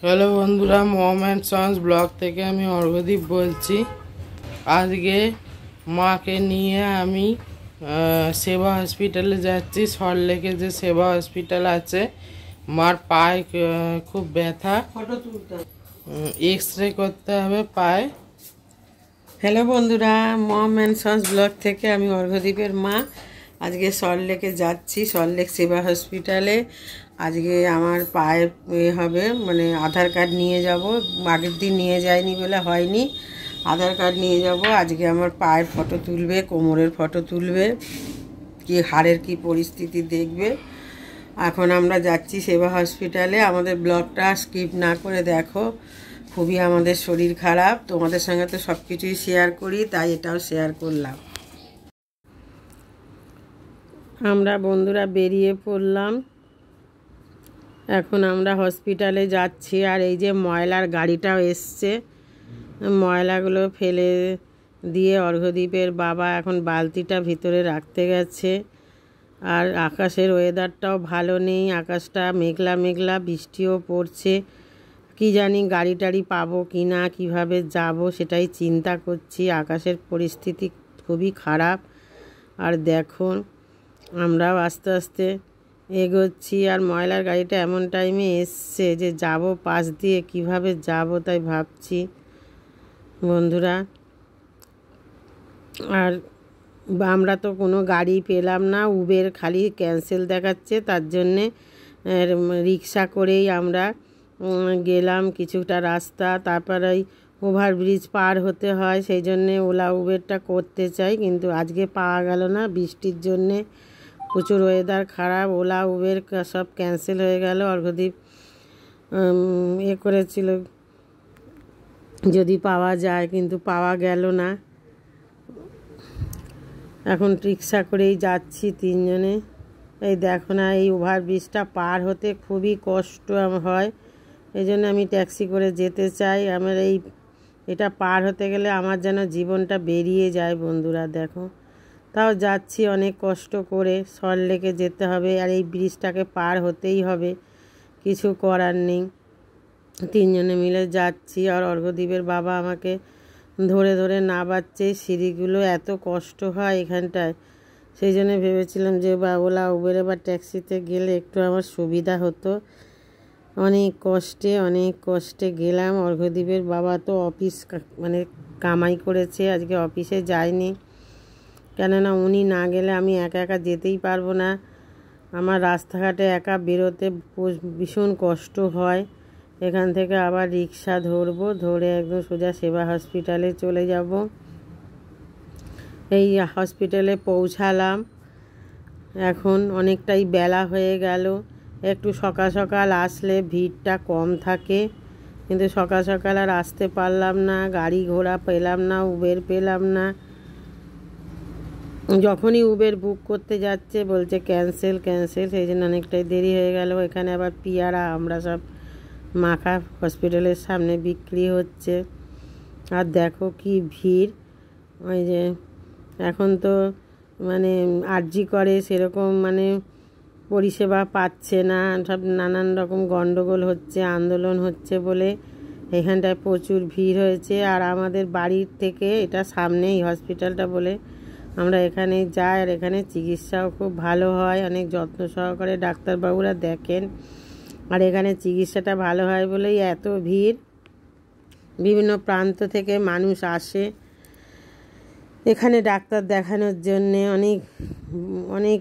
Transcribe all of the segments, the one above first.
Hello বন্ধুরা, মম and sons blog থেকে আমি অর্ঘদীপ বলছি। আজকে মাকে নিয়ে আমি সেবা হসপিটালে যাচ্ছি। সল্টলেকে যে সেবা হসপিটাল আছে, মার পায়ে খুব ব্যথা, এক্স রে করতে হবে পায়ে। হ্যালো বন্ধুরা, মম অ্যান্ড সন্স ব্লগ থেকে আমি অর্ঘদীপের মা। আজকে সল্টলেকে যাচ্ছি, সল্টলেক সেবা হসপিটালে। আজকে আমার পায়ে হবে, মানে আধার কার্ড নিয়ে যাব। আগের দিন নিয়ে যায়নি বলে হয়নি, আধার কার্ড নিয়ে যাব। আজকে আমার পায়ের ফটো তুলবে, কোমরের ফটো তুলবে, কি হাড়ের কি পরিস্থিতি দেখবে। এখন আমরা যাচ্ছি সেবা হসপিটালে। আমাদের ব্লগটা স্কিপ না করে দেখো। খুবই আমাদের শরীর খারাপ, তোমাদের সঙ্গে তো সব কিছুই শেয়ার করি, তাই এটাও শেয়ার করলাম। আমরা বন্ধুরা বেরিয়ে পড়লাম। এখন আমরা হসপিটালে যাচ্ছি। আর এই যে ময়লার গাড়িটাও এসছে, ময়লাগুলো ফেলে দিয়ে অর্ঘদীপের বাবা এখন বালতিটা ভিতরে রাখতে গেছে। আর আকাশের ওয়েদারটাও ভালো নেই, আকাশটা মেঘলা মেঘলা, বৃষ্টিও পড়ছে। কি জানি গাড়ি টাড়ি পাবো কি না, কীভাবে যাব সেটাই চিন্তা করছি। আকাশের পরিস্থিতি খুবই খারাপ। আর দেখুন আমরাও আস্তে আস্তে এগোচ্ছি। আর ময়লার গাড়িটা এমন টাইমে এসছে যে যাব পাশ দিয়ে, কিভাবে যাব তাই ভাবছি বন্ধুরা। আর আমরা তো কোনো গাড়ি পেলাম না, উবের খালি ক্যান্সেল দেখাচ্ছে। তার জন্যে রিক্সা করেই আমরা গেলাম কিছুটা রাস্তা। তারপর ওই ওভারব্রিজ পার হতে হয়, সেই জন্যে ওলা উবেরটা করতে চাই, কিন্তু আজকে পাওয়া গেল না বৃষ্টির জন্যে। প্রচুর ওয়েদার খারাপ, ওলা উবের সব ক্যান্সেল হয়ে গেল। অর্ঘদীপ করেছিল যদি পাওয়া যায়, কিন্তু পাওয়া গেল না। এখন রিক্সা করেই যাচ্ছি তিনজনে। এই দেখো না, এই ওভারব্রিজটা পার হতে খুবই কষ্ট হয়, এই জন্য আমি ট্যাক্সি করে যেতে চাই। আমার এটা পার হতে গেলে আমার যেন জীবনটা বেরিয়ে যায় বন্ধুরা। দেখো, তাও যাচ্ছি অনেক কষ্ট করে। সল্টলেকে যেতে হবে আর এই ব্রিজটাকে পার হতেই হবে, কিছু করার নেই। তিনজনে মিলে যাচ্ছি। আর অর্ঘদীপের বাবা আমাকে ধরে ধরে নামাচ্ছে। সিঁড়িগুলো এত কষ্ট হয় এখানটায়, সেই জন্য ভেবেছিলাম যে ওলা উবেরে বা ট্যাক্সিতে গেলে একটু আমার সুবিধা হতো। অনেক কষ্টে গেলাম। অর্ঘদীপের বাবা তো অফিস মানে কামাই করেছে, আজকে অফিসে যায়নি। কেননা উনি না গেলে আমি একা একা যেতেই পারবো না। আমার রাস্তাঘাটে একা বেরোতে ভীষণ কষ্ট হয়। এখান থেকে আবার রিক্সা ধরবো, ধরে একদম সোজা সেবা হসপিটালে চলে যাব। এই হসপিটালে পৌঁছালাম। এখন অনেকটাই বেলা হয়ে গেল। একটু সকাল সকাল আসলে ভিড়টা কম থাকে, কিন্তু সকাল সকাল আর আসতে পারলাম না। গাড়ি ঘোড়া পেলাম না, উবের পেলাম না। যখনই উবের বুক করতে যাচ্ছে বলছে ক্যান্সেল ক্যান্সেল, সেই জন্য অনেকটাই দেরি হয়ে গেল। এখানে আবার পিয়ারা আমরা সব মাখা হসপিটালের সামনে বিক্রি হচ্ছে। আর দেখো কি ভিড়। ওই যে এখন তো মানে আরজি করে সেরকম মানে পরিষেবা পাচ্ছে না, সব নানান রকম গণ্ডগোল হচ্ছে, আন্দোলন হচ্ছে বলে এখানটায় প্রচুর ভিড় হয়েছে। আর আমাদের বাড়ির থেকে এটা সামনেই হসপিটালটা বলে আমরা এখানে যাই। আর এখানে চিকিৎসাও খুব ভালো হয়, অনেক যত্ন সহকারে ডাক্তারবাবুরা দেখেন। আর এখানে চিকিৎসাটা ভালো হয় বলেই এত ভিড়। বিভিন্ন প্রান্ত থেকে মানুষ আসে এখানে ডাক্তার দেখানোর জন্যে। অনেক অনেক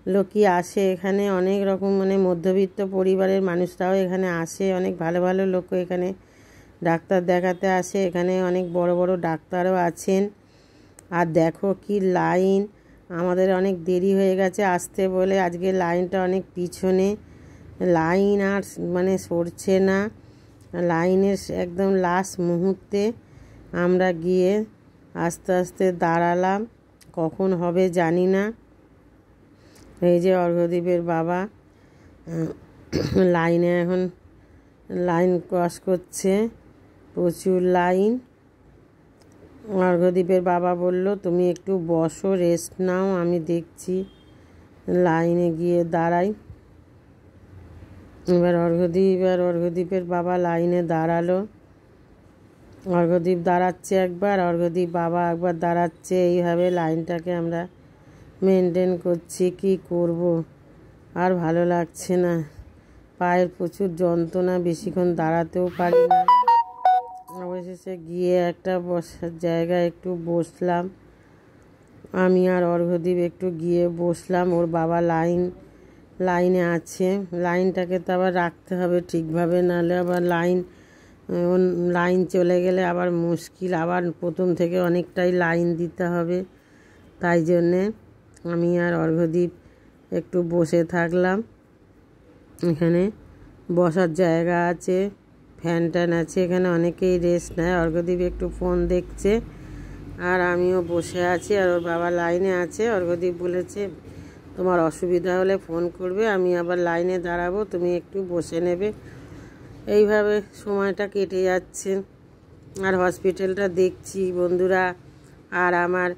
লোকই আসে এখানে, অনেক রকম মানে মধ্যবিত্ত পরিবারের মানুষরাও এখানে আসে। অনেক ভালো ভালো লোক এখানে ডাক্তার দেখাতে আসে। এখানে অনেক বড় বড় ডাক্তারও আছেন। আর দেখো কি লাইন, আমাদের অনেক দেরি হয়ে গেছে আসতে বলে। আজকে লাইনটা অনেক পিছনে, লাইন আর মানে সরছে না। লাইনের একদম লাস্ট মুহূর্তে আমরা গিয়ে আস্তে আস্তে দাঁড়ালাম, কখন হবে জানি না। এই যে অর্ঘদীপের বাবা লাইনে এখন লাইন ক্রস করছে, প্রচুর লাইন। অর্ঘদীপের বাবা বলল তুমি একটু বসো, রেস্ট নাও, আমি দেখছি। লাইনে গিয়ে দাঁড়াই। এবার অর্ঘ্যদীপের বাবা লাইনে দাঁড়ালো। অর্ঘ্যদীপ দাঁড়াচ্ছে একবার, অর্ঘ্যদীপ বাবা একবার দাঁড়াচ্ছে। এইভাবে লাইনটাকে আমরা মেনটেন করছি। কি করব, আর ভালো লাগছে না, পায়ের প্রচুর যন্ত্রণা, বেশিক্ষণ দাঁড়াতেও পারি না। অবশেষে গিয়ে একটা বসার জায়গায় একটু বসলাম। আমি আর অর্ঘ্যদীপ একটু গিয়ে বসলাম। ওর বাবা লাইনে আছে। লাইনটাকে তো আবার রাখতে হবে ঠিকভাবে, নাহলে আবার লাইন চলে গেলে আবার মুশকিল, আবার প্রথম থেকে অনেকটাই লাইন দিতে হবে। তাই জন্যে আমি আর অর্ঘ্যদীপ একটু বসে থাকলাম। এখানে বসার জায়গা আছে, ফ্যান ট্যান আছে, এখানে অনেকেই রেস্ট নেয়। অর্ঘ্যদীপ একটু ফোন দেখছে আর আমিও বসে আছি, আর ওর বাবা লাইনে আছে। অর্ঘ্যদীপ বলেছে তোমার অসুবিধা হলে ফোন করবে, আমি আবার লাইনে দাঁড়াবো, তুমি একটু বসে নেবে। এইভাবে সময়টা কেটে যাচ্ছে। আর হসপিটালটা দেখছি বন্ধুরা, আর আমার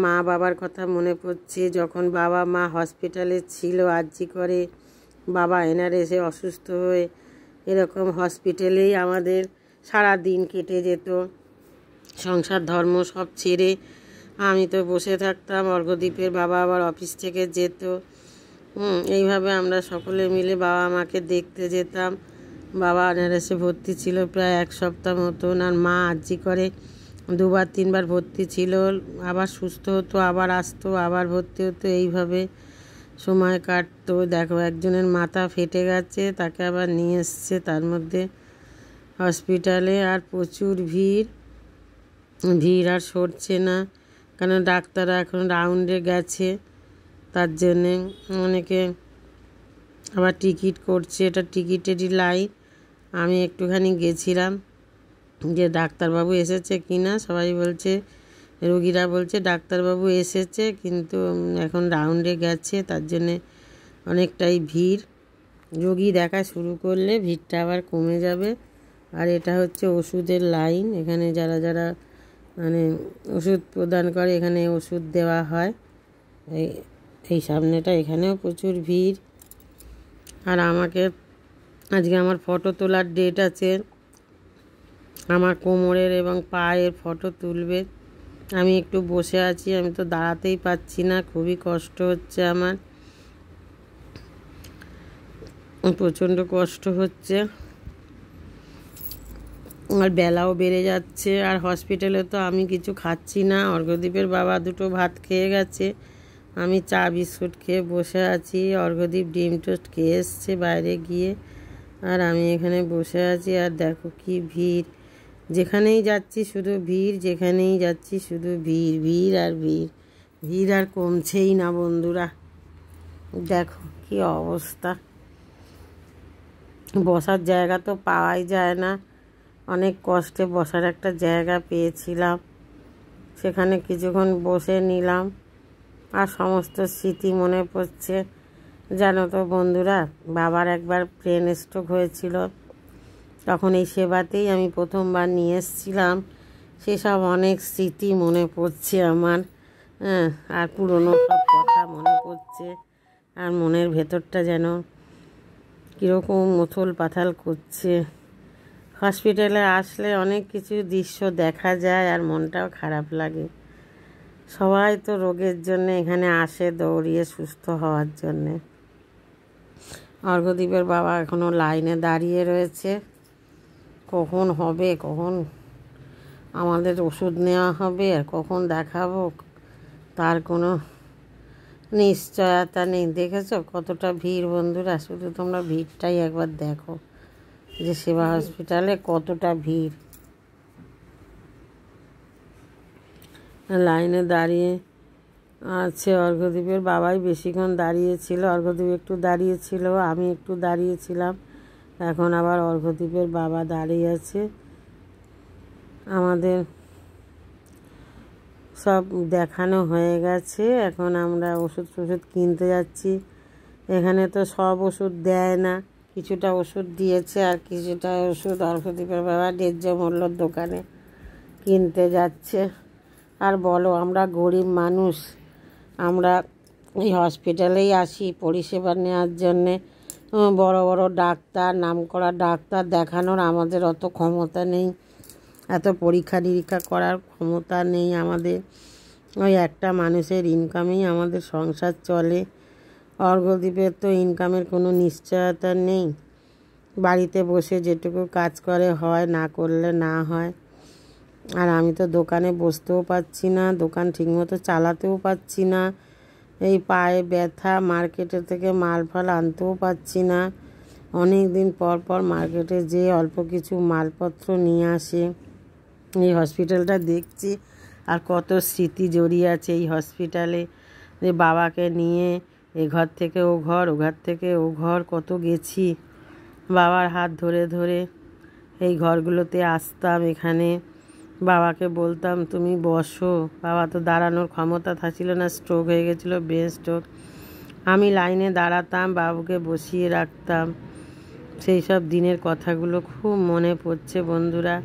মা বাবার কথা মনে পড়ছে। যখন বাবা মা হসপিটালে ছিল আরজি করে, বাবা এনআরএসে অসুস্থ হয়ে এরকম হসপিটালেই আমাদের সারা দিন কেটে যেত। সংসার ধর্ম সব ছেড়ে আমি তো বসে থাকতাম, অর্ঘ্যদীপের বাবা আবার অফিস থেকে যেত। এইভাবে আমরা সকলে মিলে বাবা মাকে দেখতে যেতাম। বাবা এনআরএসে ভর্তি ছিল প্রায় 1 সপ্তাহ মতন, আর মা আরজি করে 2বার 3বার ভর্তি ছিল, আবার সুস্থ হতো, আবার আসতো, আবার ভর্তি হতো। এইভাবে সময় কাটতো। দেখো একজনের মাথা ফেটে গেছে, তাকে আবার নিয়ে এসছে তার মধ্যে হসপিটালে। আর প্রচুর ভিড় আর সরছে না, কারণ ডাক্তাররা এখন রাউন্ডে গেছে, তার জন্যে অনেকে আবার টিকিট করছে। এটা টিকিটেরই লাইন। আমি একটুখানি গেছিলাম যে ডাক্তারবাবু এসেছে কি না, সবাই বলছে, রোগীরা বলছে ডাক্তারবাবু এসেছে কিন্তু এখন রাউন্ডে গেছে, তার জন্যে অনেকটাই ভিড়। রোগী দেখা শুরু করলে ভিড়টা আবার কমে যাবে। আর এটা হচ্ছে ওষুধের লাইন, এখানে যারা যারা মানে ওষুধ প্রদান করে এখানে ওষুধ দেওয়া হয়। এই সামনেটা, এখানেও প্রচুর ভিড়। আর আজকে আমার ফটো তোলার ডেট আছে, আমার কোমরের এবং পায়ের ফটো তুলবে। আমি একটু বসে আছি, আমি তো দাঁড়াতেই পাচ্ছি না, খুবই কষ্ট হচ্ছে আমার, প্রচণ্ড কষ্ট হচ্ছে। আর বেলাও বেড়ে যাচ্ছে। আর হসপিটালে তো আমি কিছু খাচ্ছি না। অর্ঘ্যদীপের বাবা 2টো ভাত খেয়ে গেছে, আমি চা বিস্কুট খেয়ে বসে আছি। অর্ঘ্যদীপ ডিম টোস্ট খেয়ে এসছে বাইরে গিয়ে, আর আমি এখানে বসে আছি। আর দেখো কি ভিড়, যেখানেই যাচ্ছি শুধু ভিড়, যেখানেই যাচ্ছি শুধু ভিড় আর ভিড় আর কমছেই না বন্ধুরা। দেখো কি অবস্থা, বসার জায়গা তো পাওয়াই যায় না। অনেক কষ্টে বসার একটা জায়গা পেয়েছিলাম, সেখানে কিছুক্ষণ বসে নিলাম। আর সমস্ত স্মৃতি মনে পড়ছে। জানো তো বন্ধুরা, বাবার একবার ব্রেন স্ট্রোক হয়েছিল, তখন এই সেবাতেই আমি প্রথমবার নিয়ে এসেছিলাম। সেসব অনেক স্মৃতি মনে পড়ছে আমার। আর পুরনো সব কথা মনে পড়ছে, আর মনের ভেতরটা যেন কীরকম উথল পাথাল করছে। হসপিটালে আসলে অনেক কিছু দৃশ্য দেখা যায় আর মনটাও খারাপ লাগে। সবাই তো রোগের জন্য এখানে আসে দৌড়িয়ে সুস্থ হওয়ার জন্যে। অর্ঘ্যদীপের বাবা এখনও লাইনে দাঁড়িয়ে রয়েছে, কখন হবে, কখন আমাদের ওষুধ নেওয়া হবে আর কখন দেখাবো তার কোনো নিশ্চয়তা নেই। দেখেছো কতটা ভিড় বন্ধুরা, শুধু তোমরা ভিড়টাই একবার দেখো যে সেবা হসপিটালে কতটা ভিড়। লাইনে দাঁড়িয়ে আছে অর্ঘ্যদীপের বাবাই বেশিক্ষণ দাঁড়িয়েছিল। অর্ঘ্যদীপ একটু দাঁড়িয়েছিল, আমি একটু দাঁড়িয়েছিলাম, এখন আবার অর্ঘ্যদীপের বাবা দাঁড়িয়ে আছে। আমাদের সব দেখানো হয়ে গেছে, এখন আমরা ওষুধ কিনতে যাচ্ছি। এখানে তো সব ওষুধ দেয় না, কিছুটা ওষুধ দিয়েছে, আর কিছুটা ওষুধ অর্ঘ্যদীপের বাবা ন্যায্য মূল্যর দোকানে কিনতে যাচ্ছে। আর বলো, আমরা গরিব মানুষ, আমরা এই হসপিটালেই আসি পরিষেবা নেওয়ার জন্যে, বড় বড় ডাক্তার, নামকরা ডাক্তার দেখানোর আমাদের অত ক্ষমতা নেই, এত পরীক্ষা নিরীক্ষা করার ক্ষমতা নেই আমাদের। ওই একটা মানুষের ইনকামেই আমাদের সংসার চলে। অর্ঘ্যদ্বীপের তো ইনকামের কোনো নিশ্চয়তা নেই, বাড়িতে বসে যেটুকু কাজ করে হয়, না করলে না হয়। আর আমি তো দোকানে বসতেও পারছি না, দোকান ঠিকমতো চালাতেও পারছি না, এই পায়ে ব্যথা, মার্কেটে থেকে মাল ফাল আনতেও পারছি না। অনেক দিন পর পর মার্কেটে যেয়ে অল্প কিছু মালপত্র নিয়ে আসে। এই হসপিটালটা দেখছি আর কত স্মৃতি জড়িয়ে আছে এই হসপিটালে, যে বাবাকে নিয়ে এ ঘর থেকে ও ঘর, ও ঘর থেকে ও ঘর কত গেছি। বাবার হাত ধরে ধরে এই ঘরগুলোতে আসতাম, এখানে বাবাকে বলতাম তুমি বসো। বাবা তো দাঁড়ানোর ক্ষমতা থাকছিল না, স্ট্রোক হয়ে গেছিলো, ব্রেন স্ট্রোক। আমি লাইনে দাঁড়াতাম, বাবুকে বসিয়ে রাখতাম। সেই সব দিনের কথাগুলো খুব মনে পড়ছে বন্ধুরা।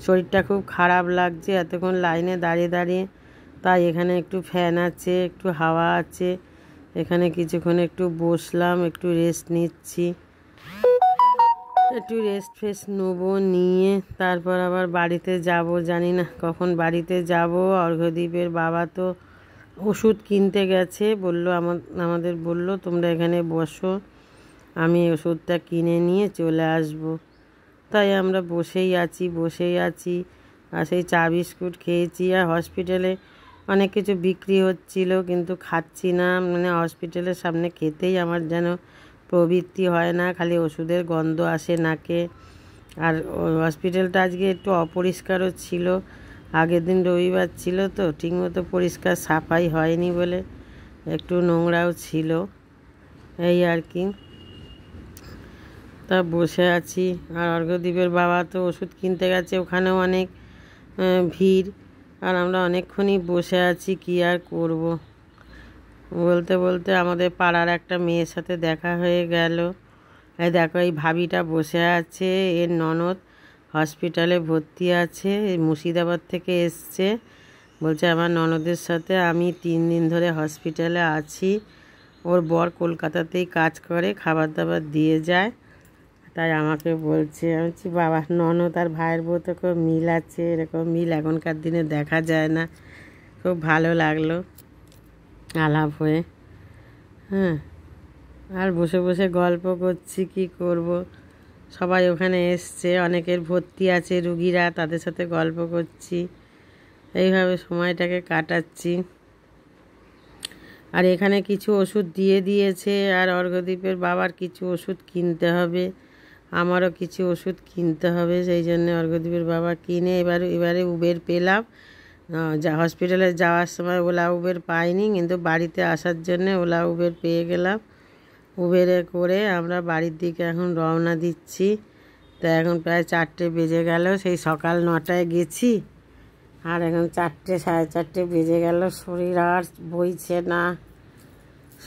শরীরটা খুব খারাপ লাগছে এতক্ষণ লাইনে দাঁড়িয়ে দাঁড়িয়ে। তাই এখানে একটু ফ্যান আছে, একটু হাওয়া আছে, এখানে কিছুক্ষণ একটু বসলাম, একটু রেস্ট নিচ্ছি। একটু রেস্ট ফেস্ট নেবো, নিয়ে তারপর আবার বাড়িতে যাব। জানি না কখন বাড়িতে যাব। অর্ঘ্যদ্বীপের বাবা তো ওষুধ কিনতে গেছে, আমাদের বলল তোমরা এখানে বসো, আমি ওষুধটা কিনে নিয়ে চলে আসব। তাই আমরা বসেই আছি। আর সেই চা বিস্কুট খেয়েছি। আর হসপিটালে অনেক কিছু বিক্রি হচ্ছিল, কিন্তু খাচ্ছি না। মানে হসপিটালের সামনে খেতেই আমার যেন প্রবৃত্তি হয় না, খালি ওষুধের গন্ধ আসে নাকে। আর হসপিটালটা আজকে একটু অপরিষ্কারও ছিল, আগের দিন রবিবার ছিল তো ঠিকমতো পরিষ্কার সাফাই হয়নি বলে একটু নোংরাও ছিল, এই আর কি। তা বসে আছি। আর অর্ঘ্যদ্বীপের বাবা তো ওষুধ কিনতে গেছে, ওখানেও অনেক ভিড়। আর আমরা অনেকক্ষণই বসে আছি, কি আর করব। বলতে বলতে আমাদের পাড়ার একটা মেয়ের সাথে দেখা হয়ে গেল। এই দেখো, এই ভাবিটা বসে আছে, এর ননদ হসপিটালে ভর্তি আছে, মুর্শিদাবাদ থেকে এসছে। বলছে আমার ননদের সাথে আমি 3 দিন ধরে হসপিটালে আছি। ওর বর কলকাতাতেই কাজ করে, খাবার দাবার দিয়ে যায়। তাই আমাকে বলছে। আমি বলছি বাবা, ননদ আর ভাইয়ের বউ তো খুব মিল আছে, এরকম মিল এখনকার দিনে দেখা যায় না। খুব ভালো লাগলো আলাপ হয়ে। হ্যাঁ, আর বসে বসে গল্প করছি, কি করব। সবাই ওখানে এসছে, অনেকের ভর্তি আছে রুগীরা, তাদের সাথে গল্প করছি, এইভাবে সময়টাকে কাটাচ্ছি। আর এখানে কিছু ওষুধ দিয়ে দিয়েছে, আর অর্ঘ্যদ্বীপের বাবার কিছু ওষুধ কিনতে হবে, আমারও কিছু ওষুধ কিনতে হবে। সেই জন্য অর্ঘ্যদ্বীপের বাবা কিনে এবারে উবের পেলাম। হসপিটালে যাওয়ার সময় ওলা উবের পাইনি, কিন্তু বাড়িতে আসার জন্য ওলা উবের পেয়ে গেলাম। উবেরে করে আমরা বাড়ির দিকে এখন রওনা দিচ্ছি। তো এখন প্রায় 4টে বেজে গেল, সেই সকাল 9টায় গেছি, আর এখন 4টে, সাড়ে 4টে বেজে গেল। শরীর আর বইছে না,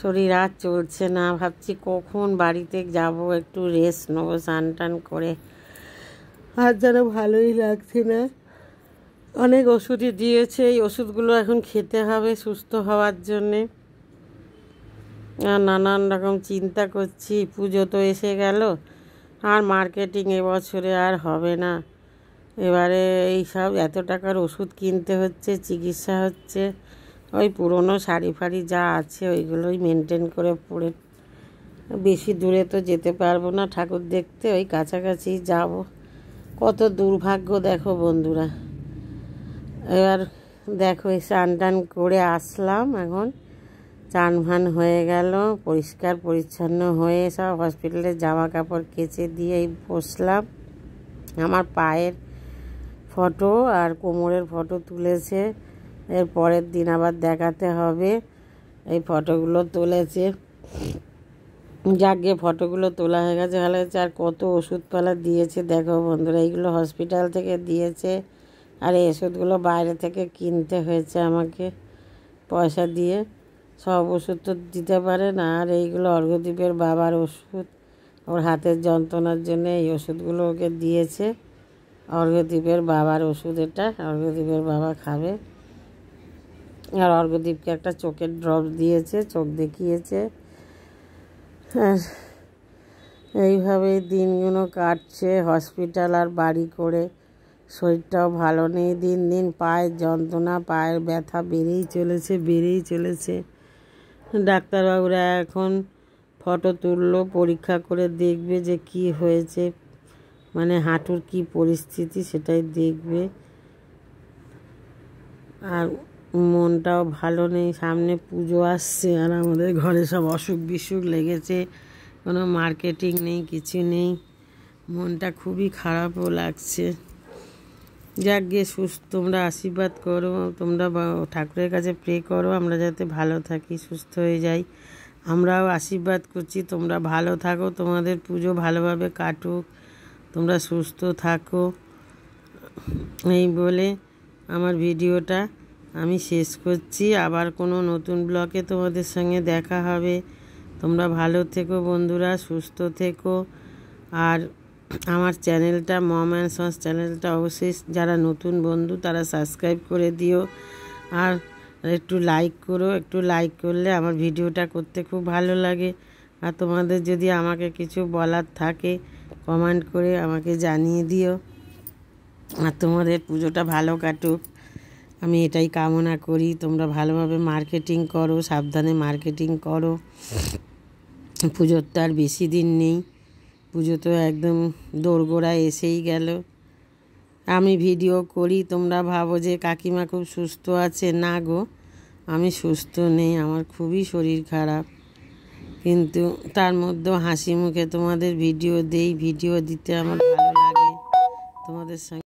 শরীর আর চলছে না। ভাবছি কখন বাড়িতে যাব, একটু রেস্ট নেবো স্নান টান করে। আর যেন ভালোই লাগছে না। অনেক ওষুধই দিয়েছে, এই ওষুধগুলো এখন খেতে হবে সুস্থ হওয়ার জন্যে। আর নানান রকম চিন্তা করছি। পুজো তো এসে গেল, আর মার্কেটিং এবছরে আর হবে না। এবারে এই সব এত টাকার ওষুধ কিনতে হচ্ছে, চিকিৎসা হচ্ছে। ওই পুরনো শাড়ি ফাড়ি যা আছে ওইগুলোই মেনটেন করে পরে, বেশি দূরে তো যেতে পারবো না ঠাকুর দেখতে, ওই কাছাকাছি যাব। কত দুর্ভাগ্য দেখো বন্ধুরা। এবার দেখো, স্নান টান করে আসলাম, এখন চান ভান হয়ে গেল, পরিষ্কার পরিচ্ছন্ন হয়ে সব হসপিটালের জামা কাপড় কেচে দিয়ে বসলাম। আমার পায়ের ফটো আর কোমরের ফটো তুলেছে, এর পরের দিন আবার দেখাতে হবে। এই ফটোগুলো তুলেছে, যাকে ফটোগুলো তোলা হয়ে গেছে, ভালো হয়েছে। আর কত ওষুধপালা দিয়েছে দেখো বন্ধুরা, এইগুলো হসপিটাল থেকে দিয়েছে, আর এই ওষুধগুলো বাইরে থেকে কিনতে হয়েছে আমাকে পয়সা দিয়ে। সব ওষুধ তো দিতে পারে না। আর এইগুলো অর্ঘ্যদ্বীপের বাবার ওষুধ, ওর হাতের যন্ত্রণার জন্য এই ওষুধগুলো ওকে দিয়েছে। অর্ঘ্যদ্বীপের বাবার ওষুধ এটা, অর্ঘ্যদ্বীপের বাবা খাবে। আর অর্ঘ্যদ্বীপকে একটা চোখের ড্রপ দিয়েছে, চোখ দেখিয়েছে। আর এইভাবেই দিনগুলো কাটছে হসপিটাল আর বাড়ি করে। শরীরটাও ভালো নেই, দিন দিন পায়ের যন্ত্রণা, পায়ের ব্যথা বেড়েই চলেছে। ডাক্তারবাবুরা এখন ফটো তুললো, পরীক্ষা করে দেখবে যে কি হয়েছে, মানে হাঁটুর কি পরিস্থিতি সেটাই দেখবে। আর মনটাও ভালো নেই, সামনে পুজো আসছে আর আমাদের ঘরে সব অসুখ বিসুখ লেগেছে, কোনো মার্কেটিং নেই, কিছু নেই। মনটা খুবই খারাপও লাগছে। যাক গিয়ে তোমরা আশীর্বাদ করো, তোমরা ঠাকুরের কাছে প্রে করো আমরা যাতে ভালো থাকি, সুস্থ হয়ে যাই। আমরাও আশীর্বাদ করছি তোমরা ভালো থাকো, তোমাদের পুজো ভালোভাবে কাটুক, তোমরা সুস্থ থাকো। এই বলে আমার ভিডিওটা আমি শেষ করছি। আবার কোনো নতুন ব্লগে তোমাদের সঙ্গে দেখা হবে। তোমরা ভালো থেকো বন্ধুরা, সুস্থ থেকো। আর আমার চ্যানেলটা মম অ্যান্ড সন্স চ্যানেলটা অবশ্যই যারা নতুন বন্ধু তারা সাবস্ক্রাইব করে দিও, আর একটু লাইক করো। একটু লাইক করলে আমার ভিডিওটা করতে খুব ভালো লাগে। আর তোমাদের যদি আমাকে কিছু বলার থাকে কমেন্ট করে আমাকে জানিয়ে দিও। আর তোমাদের পুজোটা ভালো কাটুক, আমি এটাই কামনা করি। তোমরা ভালোভাবে মার্কেটিং করো, সাবধানে মার্কেটিং করো। পুজোর তো আর বেশি দিন নেই, পুজো তো একদম দোরগোড়ায় এসেই গেল। আমি ভিডিও করি, তোমরা ভাবো যে কাকিমা খুব সুস্থ আছে। না গো, আমি সুস্থ নেই, আমার খুবই শরীর খারাপ, কিন্তু তার মধ্যেও হাসি মুখে তোমাদের ভিডিও দিতে আমার ভালো লাগে। তোমাদের সঙ্গে